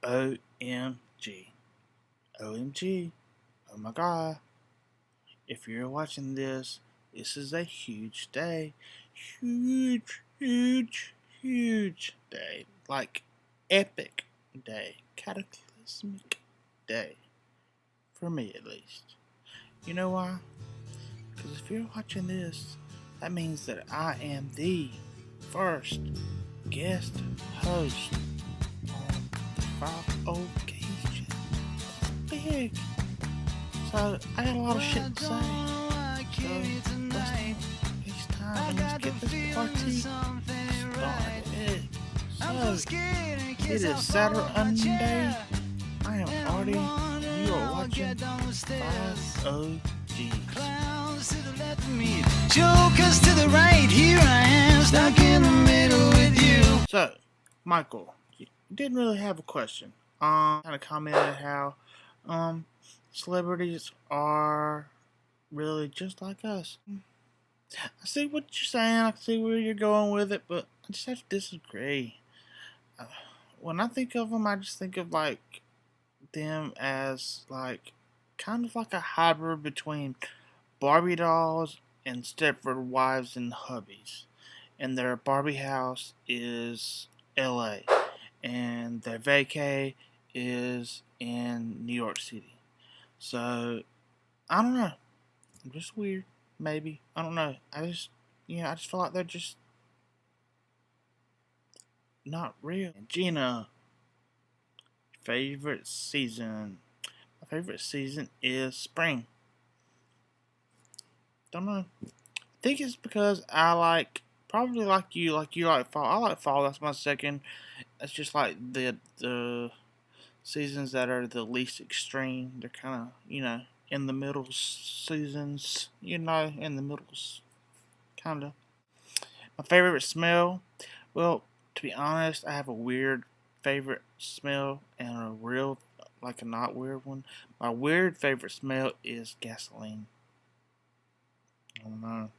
OMG. OMG. Oh my god. If you're watching this, this is a huge day. Huge, huge, huge day. Like, epic day. Cataclysmic day. For me, at least. You know why? Because if you're watching this, that means that I am the first guest host on the 5OLDGAYS channel. It's big. So I got a lot of shit to say. So let's waste time and let's get this party started. So it is Saturday. I am Artie. You are watching 5OLDGAYS. Jokers to the right, here I am, stuck in the middle with you. So, Michael, you didn't really have a question. Kind of commented how, celebrities are really just like us. I see what you're saying, I see where you're going with it, but I just have to disagree. When I think of them, I just think of, like, them as, like, kind of like a hybrid between Barbie dolls and Stepford wives and hubbies. And their Barbie house is LA. And their vacay is in New York City. So, I don't know. I'm just weird. Maybe. I don't know. I just feel like they're just not real. Gina, favorite season. My favorite season is spring. Don't know. I think it's because I like, probably like you like fall. I like fall. That's my second. It's just like the seasons that are the least extreme. They're kind of, in the middle seasons. In the middles, kind of. My favorite smell. Well, to be honest, I have a weird favorite smell and a real, like a not weird one. My weird favorite smell is gasoline. I don't know.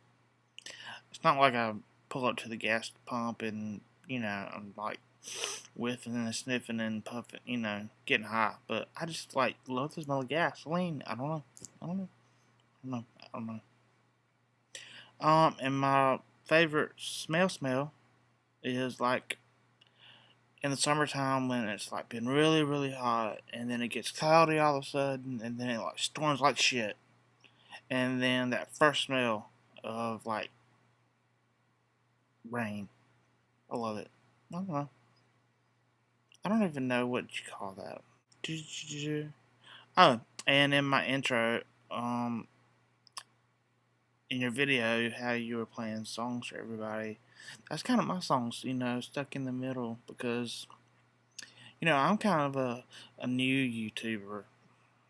It's not like I pull up to the gas pump and, I'm like whiffing and sniffing and puffing, getting high. But I just like love the smell of gasoline. I don't know. I don't know. And my favorite smell is like in the summertime when it's like been really, really hot and then it gets cloudy all of a sudden and then it like storms like shit. And then that first smell of like rain. I love it. I don't know. I don't even know what you call that. Oh, and in my intro, in your video, how you were playing songs for everybody, that's kind of my songs, stuck in the middle because, I'm kind of a new YouTuber.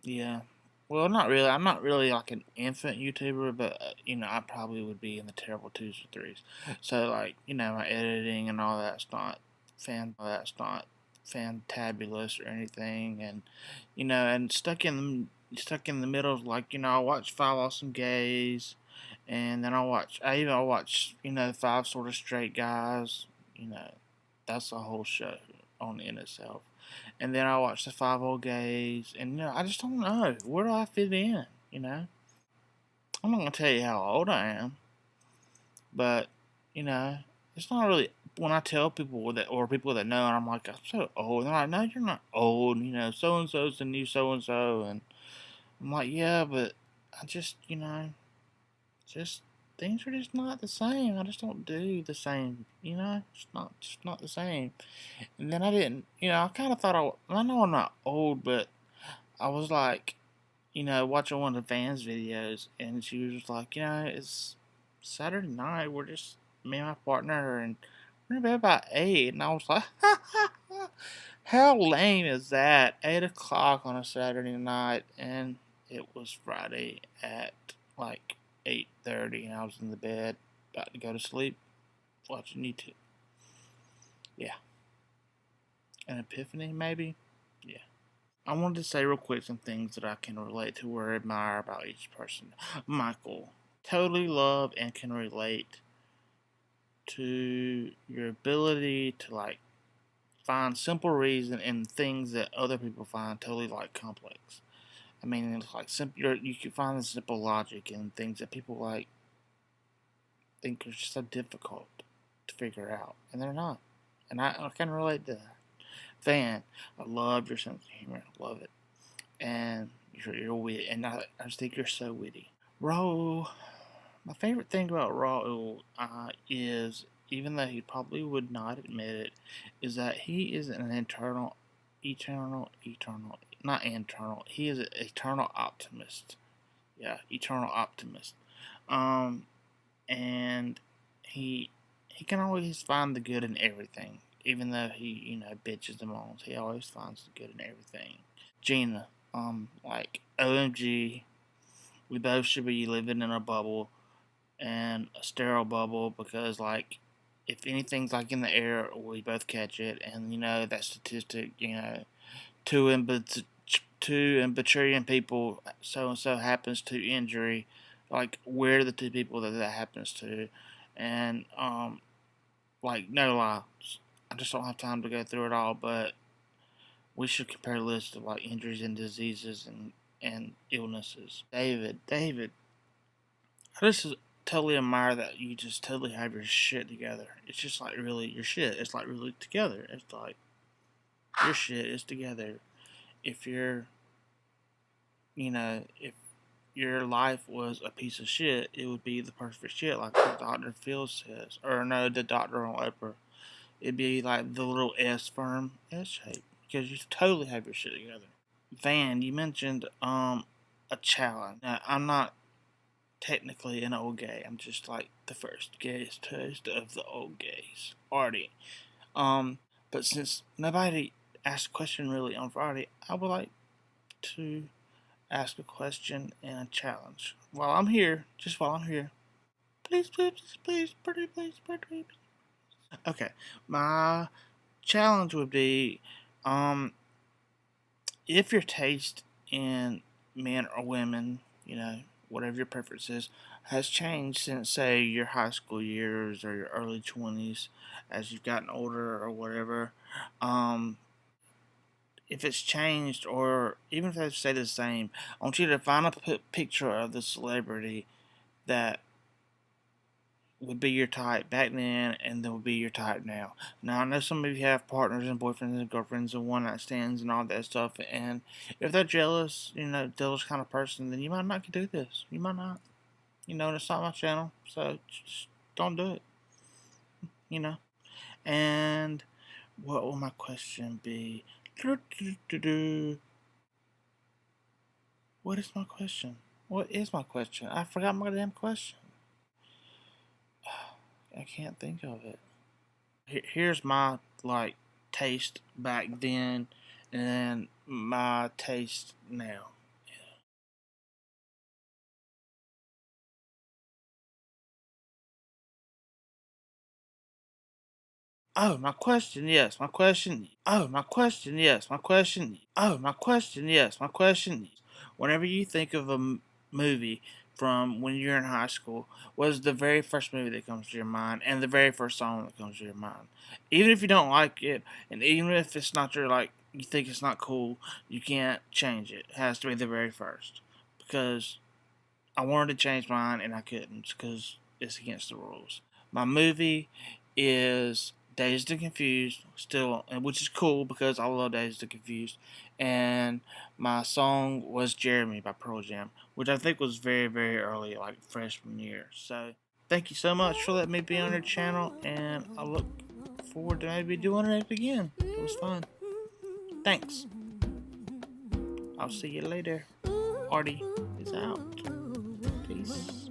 Yeah. Well, not really. I'm not really like an infant YouTuber, but, I probably would be in the terrible 2s or 3s. So, like, my editing and all that's not fantabulous or anything. And, and stuck in the middle, like, I watch 5OLDGAYS, and then I watch, 5 Sort of Straight Guys. That's a whole show on in itself. And then I watch the 5OLDGAYS, and I just don't know, where do I fit in? I'm not gonna tell you how old I am, but it's not really. When I tell people that, or people that know, and I'm like, I'm so old, and they're like, no, you're not old. So and so's the new so and so, and I'm like, yeah, but I just, just things are just not the same. I just don't do the same. It's not the same. And then I didn't, I kind of thought I know I'm not old, but I was like, watching one of the fans' videos, and she was just like, it's Saturday night. We're just me and my partner, and we're in bed about 8. And I was like, how lame is that? 8 o'clock on a Saturday night, and it was Friday at like 8:30, and I was in the bed about to go to sleep, watching YouTube. Yeah. An epiphany, maybe? Yeah. I wanted to say real quick some things that I can relate to or admire about each person. Michael, totally love and can relate to your ability to, like, find simple reason in things that other people find totally like complex. I mean, it's like simple. You can find the simple logic in things that people like think are just so difficult to figure out, and they're not. And I can relate to that. Fan, I love your sense of humor. I love it, and you're witty, and I just think you're so witty. Raul, my favorite thing about Raul is, even though he probably would not admit it, is that he is an not internal. He is an eternal optimist. Yeah, eternal optimist. Um, and he he can always find the good in everything, even though he bitches and moans. He always finds the good in everything. Gina, like OMG, we both should be living in a bubble, and a sterile bubble, because like if anything's like in the air, we both catch it. And that statistic, two in bajillion people, so and so happens to injury. Like, we're the two people that happens to. And like, no lie, I just don't have time to go through it all, but we should compare lists of like injuries and diseases and illnesses. David, I just totally admire that you just totally have your shit together. It's just like really your shit. It's like really together. It's like your shit is together. If if your life was a piece of shit, it would be the perfect shit, like the Dr. Phil says. Or no, the doctor on Oprah. It'd be like the little S firm S shape. Because you totally have your shit together. Van, you mentioned a challenge. Now, I'm not technically an old gay. I'm just like the first gayest host of the old gays. Artie. But since nobody asked a question really on Friday, I would like to ask a question and a challenge. While I'm here. Please, pretty please. Okay. My challenge would be, if your taste in men or women, whatever your preference is, has changed since, say, your high school years or your early 20s, as you've gotten older or whatever, if it's changed, or even if they stay the same, I want you to find a picture of the celebrity that would be your type back then and that would be your type now. Now, I know some of you have partners and boyfriends and girlfriends and one night stands and all that stuff, and if they're jealous, jealous kind of person, then you might not do this. You might not. And it's not my channel, so just don't do it. And what will my question be? What is my question? What is my question? I forgot my damn question. I can't think of it. Here's my taste back then, and my taste now. Oh, my question, yes. My question. Oh, my question, yes. My question. Oh, my question, yes. My question. Whenever you think of a movie from when you're in high school, what is the very first movie that comes to your mind, and the very first song that comes to your mind? Even if you don't like it, and even if it's not you think it's not cool, you can't change it. It has to be the very first. Because I wanted to change mine, and I couldn't, because it's against the rules. My movie is Dazed and Confused, still, which is cool because I love Dazed and Confused. And my song was Jeremy by Pearl Jam, which I think was very, very early, like freshman year. So, thank you so much for letting me be on your channel, and I look forward to maybe doing it again. It was fun. Thanks. I'll see you later. Artie is out. Peace.